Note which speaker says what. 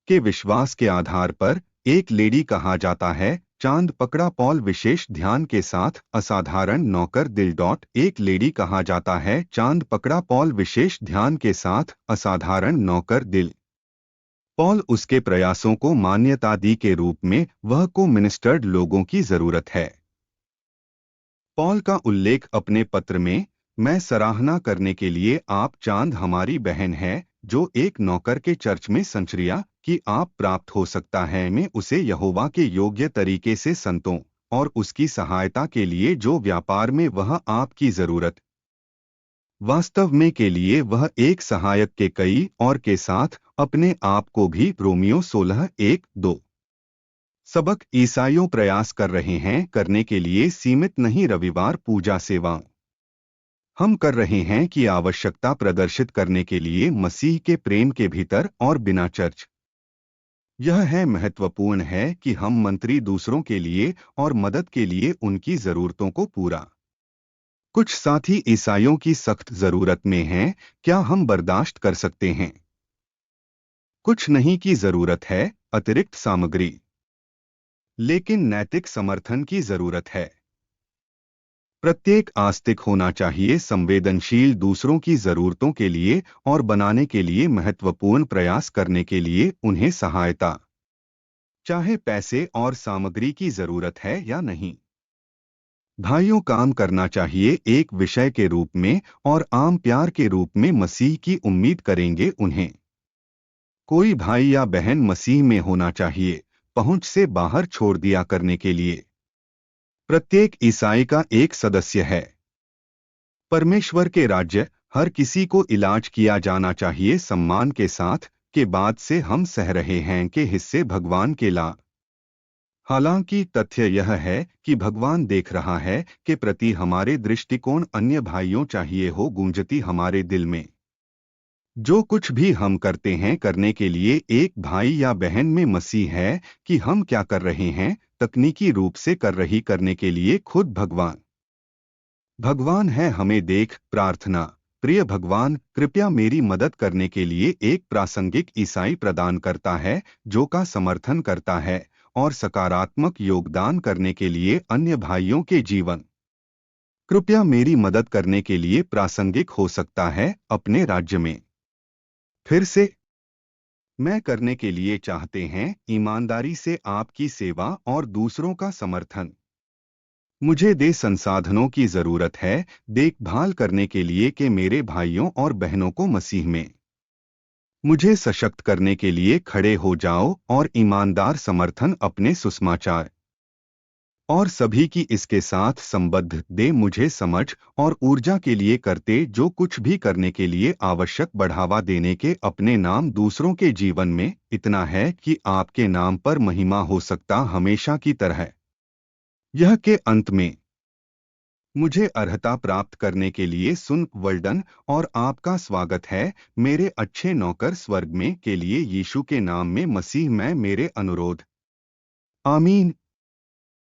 Speaker 1: के विश्वास के आधार पर एक लेडी कहा जाता है। चांद पकड़ा पॉल विशेष ध्यान के साथ असाधारण नौकर दिल। एक लेडी कहा जाता है। चांद पकड़ा पॉल विशेष ध्यान के साथ असाधारण नौकर दिल। पॉल उसके प्रयासों को मान्यता दी के रूप में वह को मिनिस्टर्ड लोगों की जरूरत है। पॉल का उल्लेख अपने पत्र में, मैं सराहना करने के लिए आप चांद हमारी बहन है जो एक नौकर के चर्च में संचरिया कि आप प्राप्त हो सकता है में उसे यहोवा के योग्य तरीके से संतों और उसकी सहायता के लिए जो व्यापार में वह आपकी जरूरत वास्तव में के लिए वह एक सहायक के कई और के साथ अपने आप को भी। रोमियो 16:1-2। सबक ईसाइयों प्रयास कर रहे हैं करने के लिए सीमित नहीं। रविवार पूजा सेवा हम कर रहे हैं कि आवश्यकता प्रदर्शित करने के लिए मसीह के प्रेम के भीतर और बिना चर्च। यह है महत्वपूर्ण है कि हम मंत्री दूसरों के लिए और मदद के लिए उनकी जरूरतों को पूरा। कुछ साथी ईसाइयों की सख्त जरूरत में हैं, क्या हम बर्दाश्त कर सकते हैं? कुछ नहीं की जरूरत है, अतिरिक्त सामग्री, लेकिन नैतिक समर्थन की जरूरत है। प्रत्येक आस्तिक होना चाहिए संवेदनशील दूसरों की जरूरतों के लिए और बनाने के लिए महत्वपूर्ण प्रयास करने के लिए उन्हें सहायता, चाहे पैसे और सामग्री की जरूरत है या नहीं। भाइयों काम करना चाहिए एक विषय के रूप में और आम प्यार के रूप में मसीह की उम्मीद करेंगे उन्हें। कोई भाई या बहन मसीह में होना चाहिए पहुंच से बाहर छोड़ दिया करने के लिए। प्रत्येक ईसाई का एक सदस्य है। परमेश्वर के राज्य हर किसी को इलाज किया जाना चाहिए सम्मान के साथ के बाद से हम सह रहे हैं के हिस्से भगवान के ला। हालांकि तथ्य यह है कि भगवान देख रहा है के प्रति हमारे दृष्टिकोण अन्य भाइयों चाहिए हो गूंजती हमारे दिल में। जो कुछ भी हम करते हैं करने के लिए एक भाई या बहन में मसीह है कि हम क्या कर रहे हैं तकनीकी रूप से कर रही करने के लिए खुद भगवान है हमें देख। प्रार्थना प्रिय भगवान कृपया मेरी मदद करने के लिए एक प्रासंगिक ईसाई प्रदान करता है जो का समर्थन करता है और सकारात्मक योगदान करने के लिए अन्य भाइयों के जीवन। कृपया मेरी मदद करने के लिए प्रासंगिक हो सकता है अपने राज्य में। फिर से मैं करने के लिए चाहते हैं ईमानदारी से आपकी सेवा और दूसरों का समर्थन। मुझे दे संसाधनों की जरूरत है देखभाल करने के लिए कि मेरे भाइयों और बहनों को मसीह में। मुझे सशक्त करने के लिए खड़े हो जाओ और ईमानदार समर्थन अपने सुसमाचार और सभी की इसके साथ संबद्ध दे मुझे समझ और ऊर्जा के लिए करते जो कुछ भी करने के लिए आवश्यक बढ़ावा देने के अपने नाम दूसरों के जीवन में इतना है कि आपके नाम पर महिमा हो सकता हमेशा की तरह। यह के अंत में मुझे अर्हता प्राप्त करने के लिए सुन वर्ल्डन और आपका स्वागत है मेरे अच्छे नौकर स्वर्ग में के लिए यीशु के नाम में मसीह में मेरे अनुरोध। आमीन।